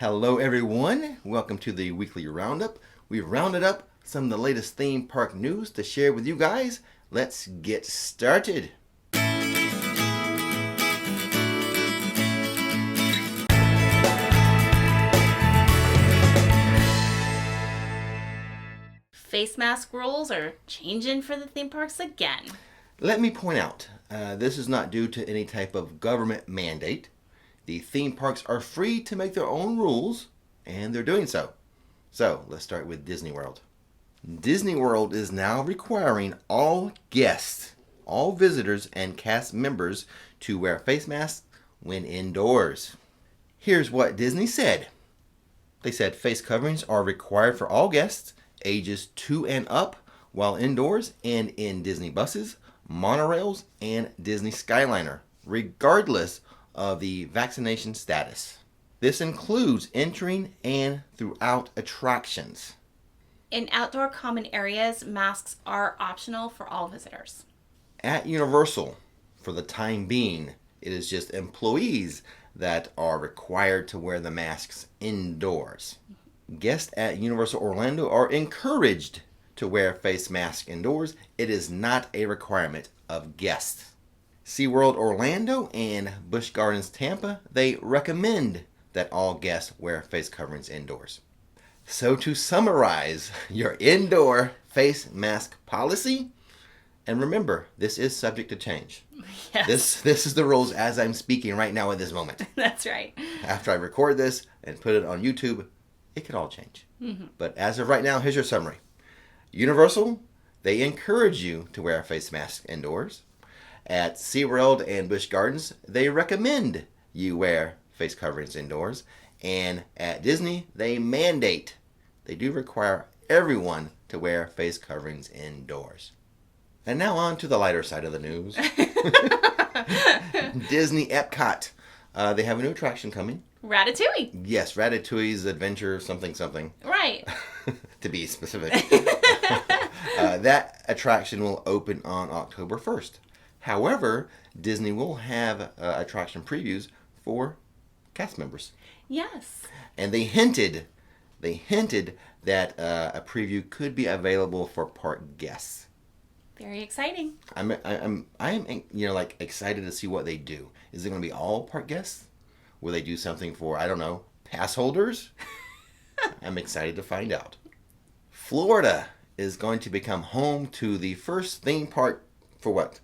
Hello everyone, welcome to the weekly roundup. We've rounded up some of the latest theme park news to share with you guys. Let's get started. Face mask rules are changing for the theme parks again. Let me point out, this is not due to any type of government mandate. The theme parks are free to make their own rules, and they're doing so. So, let's start with Disney World. Disney World is now requiring all guests, all visitors and cast members to wear face masks when indoors. Here's what Disney said. They said face coverings are required for all guests ages 2 and up while indoors and in Disney buses, monorails, and Disney Skyliner, regardless of the vaccination status. This includes entering and throughout attractions. In outdoor common areas, masks are optional for all visitors. At Universal, for the time being, it is just employees that are required to wear the masks indoors. Guests at Universal Orlando are encouraged to wear face masks indoors. It is not a requirement of guests. SeaWorld Orlando and Busch Gardens Tampa, they recommend that all guests wear face coverings indoors. So to summarize your indoor face mask policy, and remember, this is subject to change. Yes. This is the rules as I'm speaking right now at this moment. That's right. After I record this and put it on YouTube, it could all change. Mm-hmm. But as of right now, here's your summary. Universal, they encourage you to wear a face mask indoors. At SeaWorld and Busch Gardens, they recommend you wear face coverings indoors. And at Disney, they mandate. They do require everyone to wear face coverings indoors. And now on to the lighter side of the news. Disney Epcot. They have a new attraction coming. Ratatouille. Yes, Ratatouille's Adventure something. Right. To be specific. That attraction will open on October 1st. However, Disney will have attraction previews for cast members. Yes. And they hinted that a preview could be available for park guests. Very exciting. I am excited to see what they do. Is it going to be all park guests? Will they do something for, I don't know, pass holders? I'm excited to find out. Florida is going to become home to the first theme park for what?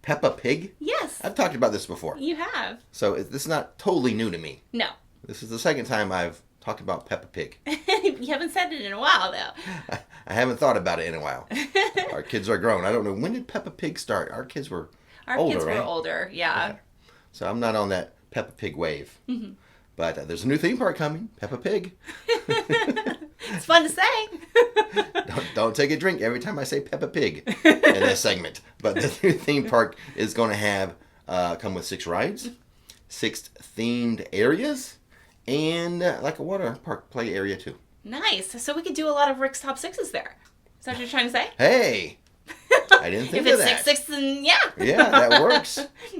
Peppa Pig? Yes. I've talked about this before. You have. So this is not totally new to me. No. This is the second time I've talked about Peppa Pig. You haven't said it in a while, though. I haven't thought about it in a while. Our kids are grown. I don't know. When did Peppa Pig start? Our kids were older, right? Older, yeah. So I'm not on that Peppa Pig wave. Mm-hmm. But there's a new theme park coming, Peppa Pig. It's fun to say. Don't take a drink every time I say Peppa Pig in this segment. But the new theme park is going to have come with 6 rides, 6 themed areas, and like a water park play area too. Nice. So we could do a lot of Rick's Top 6s there. Is that what you're trying to say? Hey! I didn't think of that. If it's 6, then yeah. Yeah, that works.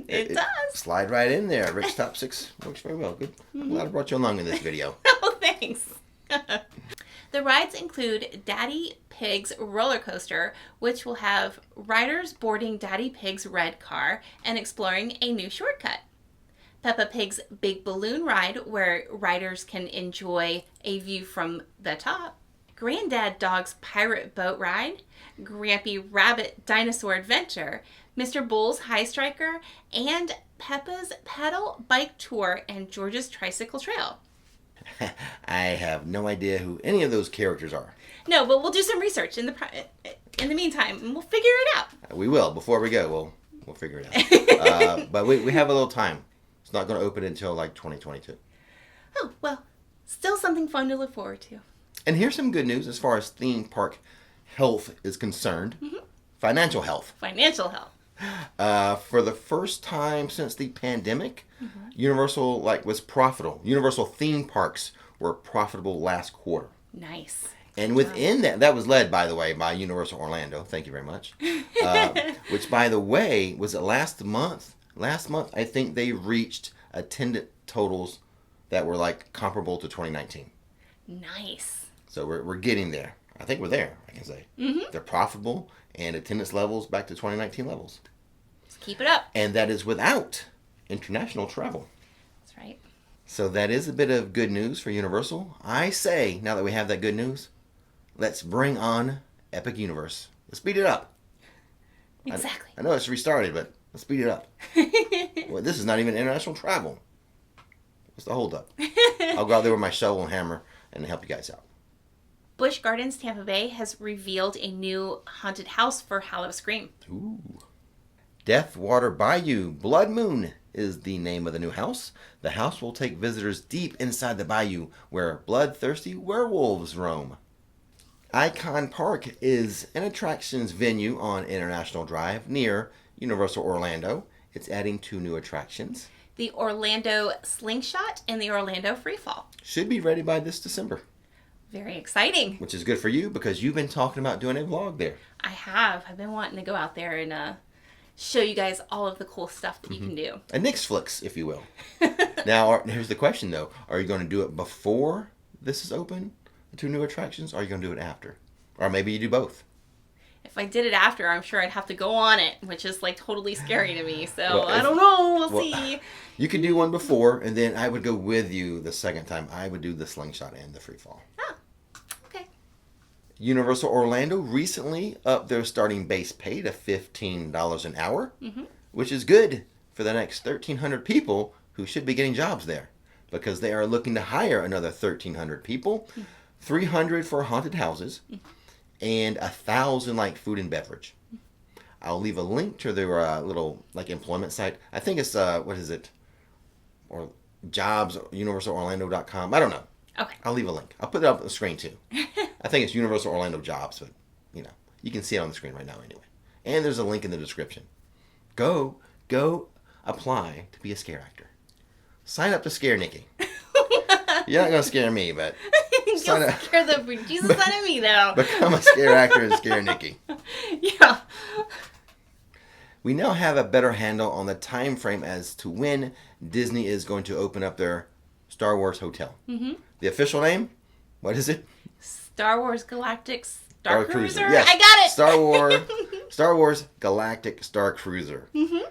It does. Slide right in there. Rick's Top 6 works very well. Good. Mm-hmm. I'm glad I brought you along in this video. Oh, thanks. The rides include Daddy Pig's roller coaster, which will have riders boarding Daddy Pig's red car and exploring a new shortcut. Peppa Pig's Big Balloon Ride, where riders can enjoy a view from the top. Granddad Dog's Pirate Boat Ride, Grampy Rabbit Dinosaur Adventure, Mr. Bull's High Striker, and Peppa's Pedal Bike Tour and George's Tricycle Trail. I have no idea who any of those characters are. No, but we'll do some research in the meantime, and we'll figure it out. We will. Before we go, we'll figure it out. But we have a little time. It's not going to open until like 2022. Oh, well, still something fun to look forward to. And here's some good news as far as theme park health is concerned. Mm-hmm. Financial health. Financial health. For the first time since the pandemic, mm-hmm. Universal was profitable. Universal theme parks were profitable last quarter. Nice. And within that was led, by the way, by Universal Orlando. Thank you very much. Which, by the way, was last month. Last month, I think they reached attendant totals that were like comparable to 2019. Nice. So we're getting there. I think we're there, I can say. Mm-hmm. They're profitable and attendance levels back to 2019 levels. Just keep it up. And that is without international travel. That's right. So that is a bit of good news for Universal. I say, now that we have that good news, let's bring on Epic Universe. Let's speed it up. Exactly. I know it's restarted, but let's speed it up. Well, this is not even international travel. What's the holdup? I'll go out there with my shovel and hammer and help you guys out. Busch Gardens Tampa Bay has revealed a new haunted house for Hall of Scream. Ooh. Deathwater Bayou Blood Moon is the name of the new house. The house will take visitors deep inside the bayou where bloodthirsty werewolves roam. Icon Park is an attractions venue on International Drive near Universal Orlando. It's adding 2 new attractions. The Orlando Slingshot and the Orlando Freefall. Should be ready by this December. Very exciting. Which is good for you because you've been talking about doing a vlog there. I have. I've been wanting to go out there and show you guys all of the cool stuff that you can do. A Rix Flix, if you will. Now, here's the question though. Are you going to do it before this is open, the 2 new attractions, or are you going to do it after? Or maybe you do both. If I did it after, I'm sure I'd have to go on it, which is like totally scary to me. So Well, I don't know. We'll see. You could do one before, and then I would go with you the second time. I would do the Slingshot and the Freefall. Oh, okay. Universal Orlando recently upped their starting base pay to $15 an hour, which is good for the next 1,300 people who should be getting jobs there because they are looking to hire another 1,300 people, 300 for haunted houses, and 1,000 like food and beverage. I'll leave a link to their little like employment site. I think it's what is it? Or jobs universalorlando.com. I don't know. Okay. I'll leave a link. I'll put it up on the screen too. I think it's Universal Orlando Jobs, but you can see it on the screen right now anyway. And there's a link in the description. Go apply to be a scare actor. Sign up to scare Nikki. You're not gonna scare me, but You'll scare the bejesus out of me, though. Become a scare actor and scare Nikki. Yeah. We now have a better handle on the time frame as to when Disney is going to open up their Star Wars hotel. Mm-hmm. The official name? What is it? Star Wars Galactic Star Cruiser? Yes. I got it! Star Wars Galactic Star Cruiser. Mm-hmm.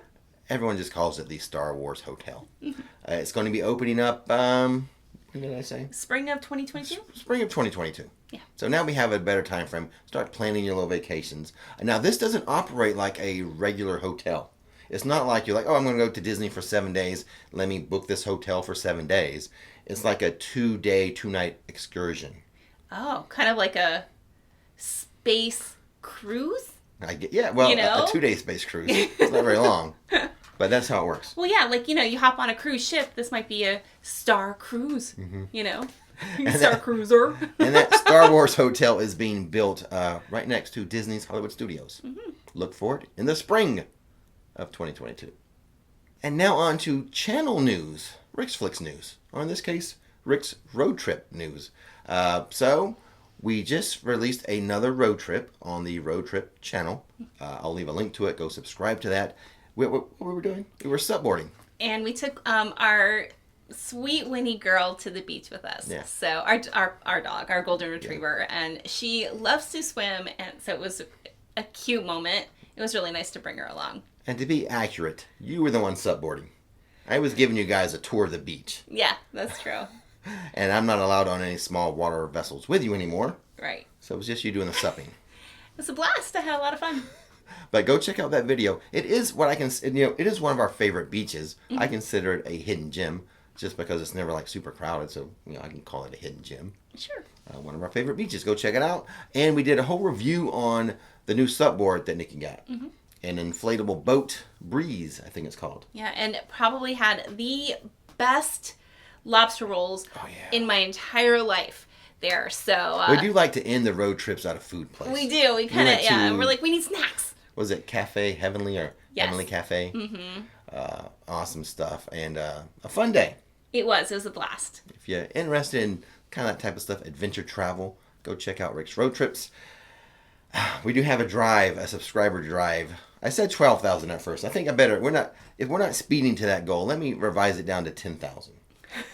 Everyone just calls it the Star Wars Hotel. Mm-hmm. It's going to be opening up, when did I say? Spring of 2022? Spring of 2022. Yeah. So now we have a better time frame. Start planning your little vacations. Now this doesn't operate like a regular hotel. It's not like you're like, oh, I'm going to go to Disney for 7 days. Let me book this hotel for 7 days. It's like a 2-day, 2-night excursion. Oh, kind of like a space cruise? A 2-day space cruise. It's not very long. But that's how it works. Well, yeah, like, you hop on a cruise ship. This might be a Star Cruise, Star Cruiser. And that Star Wars hotel is being built right next to Disney's Hollywood Studios. Mm-hmm. Look for it in the spring of 2022. And now on to channel news, RixFlix news, or in this case, Rix Road Trip news. So we just released another road trip on the Road Trip channel. I'll leave a link to it. Go subscribe to that. What were we doing? We were subboarding. And we took our sweet Winnie girl to the beach with us. Yeah. So our dog, our golden retriever, and she loves to swim, and so it was a cute moment. It was really nice to bring her along. And to be accurate, you were the one subboarding. I was giving you guys a tour of the beach. Yeah, that's true. And I'm not allowed on any small water vessels with you anymore. Right. So it was just you doing the supping. It was a blast. I had a lot of fun. But go check out that video. It is it is one of our favorite beaches. Mm-hmm. I consider it a hidden gem just because it's never like super crowded. So, I can call it a hidden gem. Sure. One of our favorite beaches. Go check it out. And we did a whole review on the new subboard that Nikki got. Mm-hmm. An inflatable boat, Breeze, I think it's called. Yeah, and probably had the best lobster rolls in my entire life there. So we do like to end the road trips at a food place. We do. We kind of, we're like, we need snacks. Was it Cafe Heavenly or Heavenly Cafe? Mm-hmm. Awesome stuff. And a fun day. It was a blast. If you're interested in kind of that type of stuff, adventure travel, go check out Rix Road Trips. We do have a subscriber drive. I said 12,000 at first. I think if we're not speeding to that goal, let me revise it down to 10,000.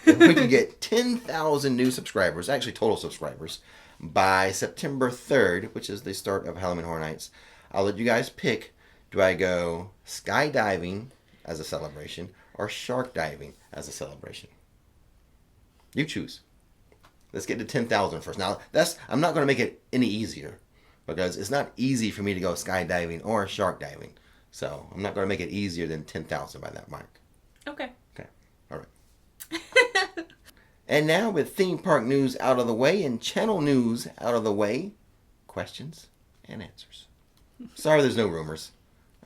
If we can get 10,000 new subscribers, actually total subscribers, by September 3rd, which is the start of Halloween Horror Nights, I'll let you guys pick. Do I go skydiving as a celebration or shark diving as a celebration? You choose. Let's get to 10,000 first. Now, I'm not going to make it any easier because it's not easy for me to go skydiving or shark diving. So I'm not going to make it easier than 10,000 by that mark. Okay. Okay. All right. And now with theme park news out of the way and channel news out of the way, questions and answers. Sorry there's no rumors.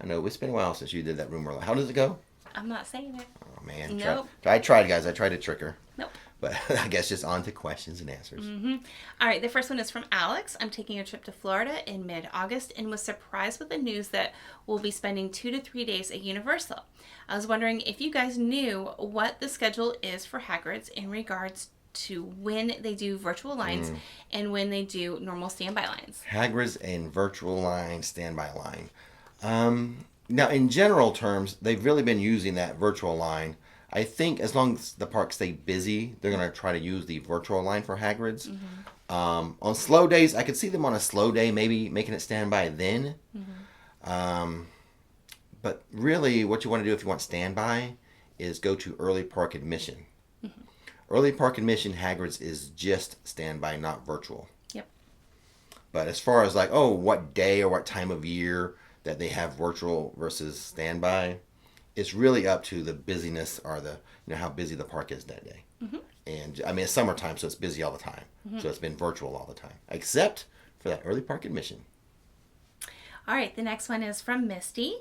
I know it's been a while since you did that rumor. How does it go? I'm not saying it. Oh, man. Nope. I tried, guys. I tried to trick her. Nope. But I guess just on to questions and answers. Mm-hmm. All right, the first one is from Alex. I'm taking a trip to Florida in mid-August and was surprised with the news that we'll be spending 2 to 3 days at Universal. I was wondering if you guys knew what the schedule is for Hagrid's in regards to when they do virtual lines and when they do normal standby lines. Hagrid's and virtual line, standby line. Now, in general terms, they've really been using that virtual line. I think as long as the parks stay busy, they're going to try to use the virtual line for Hagrid's. Mm-hmm. On slow days, I could see them on a slow day, maybe making it standby then. Mm-hmm. But really, what you want to do if you want standby is go to early park admission. Mm-hmm. Early park admission, Hagrid's is just standby, not virtual. Yep. But as far as like, what day or what time of year that they have virtual versus standby, it's really up to the busyness or how busy the park is that day. Mm-hmm. And I mean, it's summertime, so it's busy all the time. Mm-hmm. So it's been virtual all the time, except for that early park admission. All right, the next one is from Misty.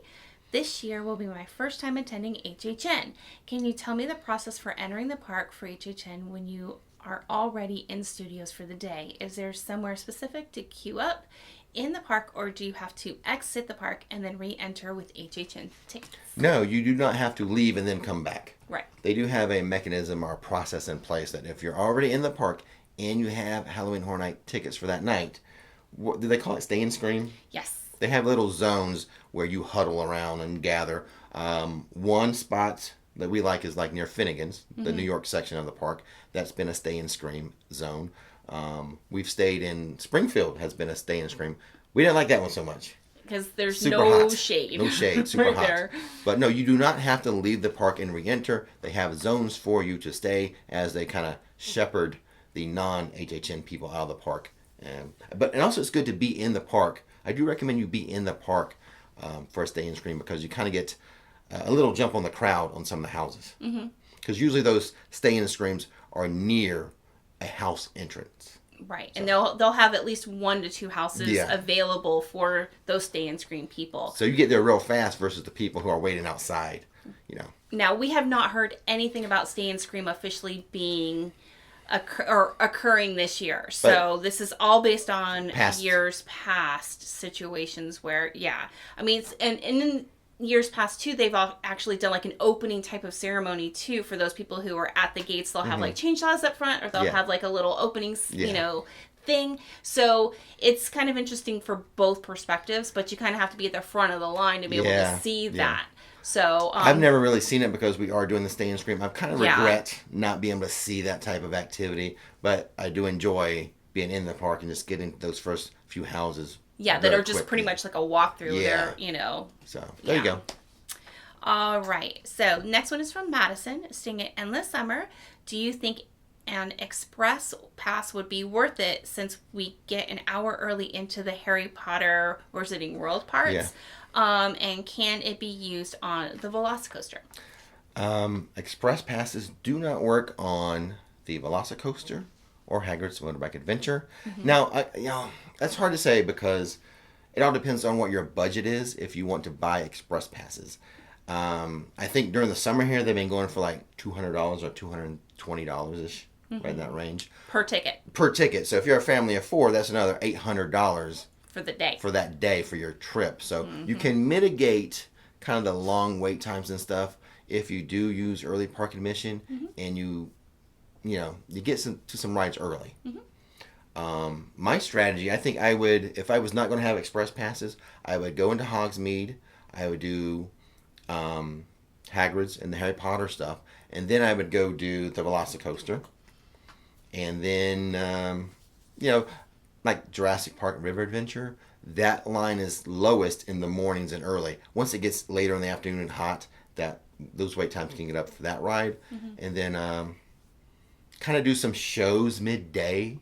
This year will be my first time attending HHN. Can you tell me the process for entering the park for HHN when you are already in studios for the day? Is there somewhere specific to queue up in the park, or do you have to exit the park and then re-enter with HHN tickets? No, you do not have to leave and then come back. Right. They do have a mechanism or a process in place that if you're already in the park and you have Halloween Horror Night tickets for that night, what do they call it? Stay and scream? Yes. They have little zones where you huddle around and gather. One spot that we like is like near Finnegan's, the New York section of the park. That's been a stay and scream zone. We've stayed in Springfield, has been a stay and scream. We didn't like that one so much. Because there's Super no hot. shade. No shade, super right hot. There. But no, you do not have to leave the park and re-enter. They have zones for you to stay as they kind of shepherd the non-HHN people out of the park. And also it's good to be in the park. I do recommend you be in the park for a stay and scream because you kind of get a little jump on the crowd on some of the houses. Because usually those stay and screams are near a house entrance. Right, so. And they'll have at least 1 to 2 houses available for those stay and scream people. So you get there real fast versus the people who are waiting outside, Now, we have not heard anything about stay and scream officially being occurring this year. So this is all based on years past situations where, I mean, and in years past too, they've all actually done like an opening type of ceremony too for those people who are at the gates. They'll have like chainsaws up front, or they'll have like a little opening, thing. So it's kind of interesting for both perspectives, but you kind of have to be at the front of the line to be able to see that. So I've never really seen it because we are doing the stay and scream. I kind of regret not being able to see that type of activity, but I do enjoy being in the park and just getting those first few houses. Yeah, that are just pretty much like a walkthrough there, So there you go. All right. So next one is from Madison, staying at Endless Summer. Do you think an express pass would be worth it since we get an hour early into the Harry Potter Wizarding World parts? Yeah. And can it be used on the Velocicoaster? Express passes do not work on the Velocicoaster or Hagrid's Motorbike Adventure. Now, that's hard to say because it all depends on what your budget is if you want to buy express passes. I think during the summer here, they've been going for like $200 or $220-ish, right in that range. Per ticket. Per ticket. So if you're a family of 4, that's another $800 for the day. For that day, for your trip. So you can mitigate kind of the long wait times and stuff if you do use early park admission and you get to some rides early. My strategy, I think I would, if I was not going to have express passes, I would go into Hogsmeade. I would do Hagrid's and the Harry Potter stuff. And then I would go do the Velocicoaster. And then, like Jurassic Park River Adventure, that line is lowest in the mornings and early. Once it gets later in the afternoon and hot, those wait times can get up for that ride. Mm-hmm. And then kind of do some shows midday.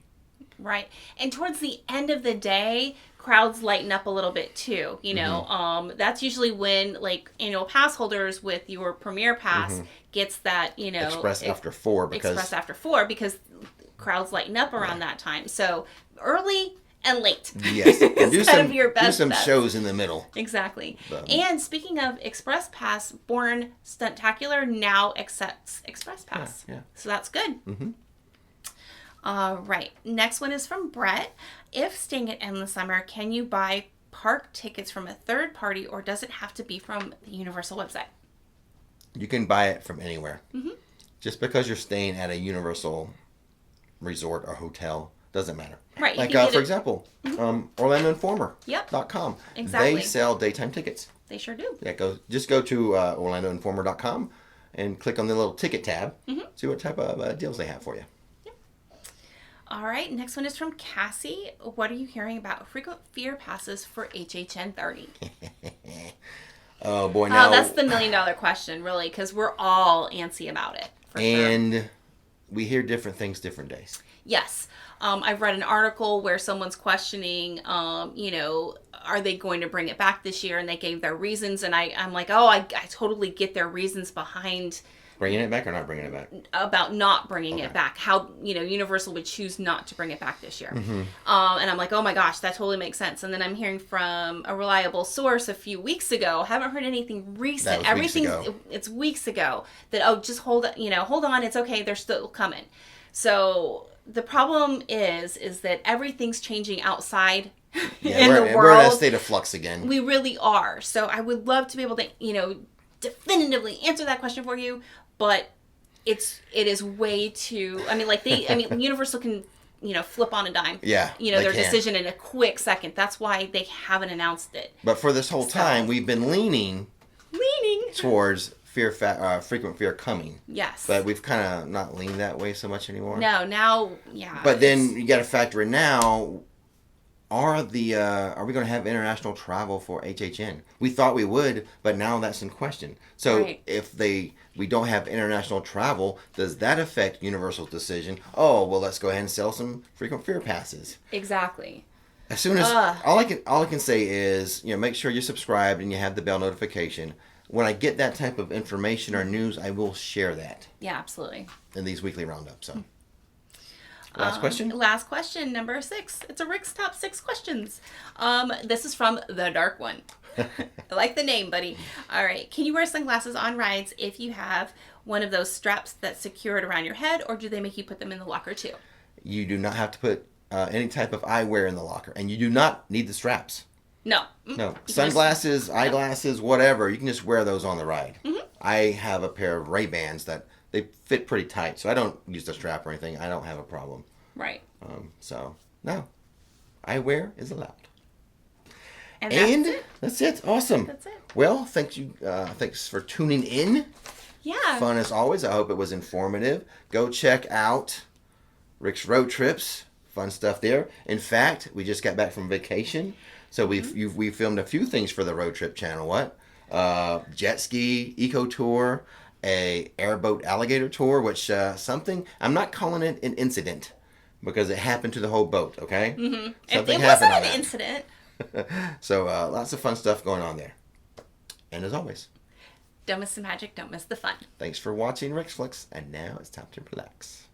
Right. And towards the end of the day, crowds lighten up a little bit too. That's usually when like annual pass holders with your premier pass gets that, Express after 4 because crowds lighten up around that time. So early and late. Yes. And do some bets. shows in the middle. Exactly. And speaking of Express Pass, Bourne Stuntacular now accepts Express Pass. Yeah. So that's good. Mm-hmm. All right. Next one is from Brett. If staying at Endless Summer, can you buy park tickets from a third party, or does it have to be from the Universal website? You can buy it from anywhere. Mm-hmm. Just because you're staying at a Universal resort or hotel doesn't matter. Right. Like, for example, OrlandoInformer.com. Exactly. They sell daytime tickets. They sure do. Yeah, just go to OrlandoInformer.com and click on the little ticket tab. Mm-hmm. See what type of deals they have for you. All right, next one is from Cassie. What are you hearing about frequent fear passes for HHN 30? Oh, boy, now... Oh, that's the $1 million question, really, because we're all antsy about it. And we hear different things different days. Yes. I've read an article where someone's questioning, are they going to bring it back this year? And they gave their reasons, and I'm like, I totally get their reasons behind... Bringing it back or not bringing it back? About not bringing it back. How, Universal would choose not to bring it back this year. Mm-hmm. And I'm like, oh my gosh, that totally makes sense. And then I'm hearing from a reliable source a few weeks ago. Haven't heard anything recent. It's weeks ago. That, just hold on, it's okay, they're still coming. So the problem is that everything's changing outside in the world. We're in a state of flux again. We really are. So I would love to be able to, definitively answer that question for you. But it is way too. Universal can flip on a dime. Yeah, their decision in a quick second. That's why they haven't announced it. But for this whole time, we've been leaning towards frequent fear coming. Yes. But we've kind of not leaned that way so much anymore. No, now, yeah. But then you got to factor in now. Are we going to have international travel for HHN? We thought we would, but now that's in question. So if we don't have international travel, does that affect Universal's decision? Oh, well, let's go ahead and sell some frequent fear passes. Exactly. As soon as all I can say is, make sure you're subscribed and you have the bell notification. When I get that type of information or news, I will share that. Yeah, absolutely. In these weekly roundups. So. Last question? Last question, number 6. It's a Rick's Top 6 questions. This is from The Dark One. I like the name, buddy. All right. Can you wear sunglasses on rides if you have one of those straps that's secured around your head, or do they make you put them in the locker too? You do not have to put any type of eyewear in the locker, and you do not need the straps. No. No. Sunglasses, eyeglasses, whatever. You can just wear those on the ride. Mm-hmm. I have a pair of Ray-Bans that... They fit pretty tight, so I don't use the strap or anything. I don't have a problem. Right. So, no. Eyewear is allowed. And that's it. Awesome. That's it. Well, thanks for tuning in. Yeah. Fun as always. I hope it was informative. Go check out Rick's Road Trips. Fun stuff there. In fact, we just got back from vacation, so we filmed a few things for the Road Trip channel. What? Jet ski, eco tour, a airboat alligator tour, which I'm not calling it an incident because it happened to the whole boat, okay? Mm-hmm. Something happened on that. It wasn't an incident. So lots of fun stuff going on there. And as always, don't miss the magic, don't miss the fun. Thanks for watching RixFlix, and now it's time to relax.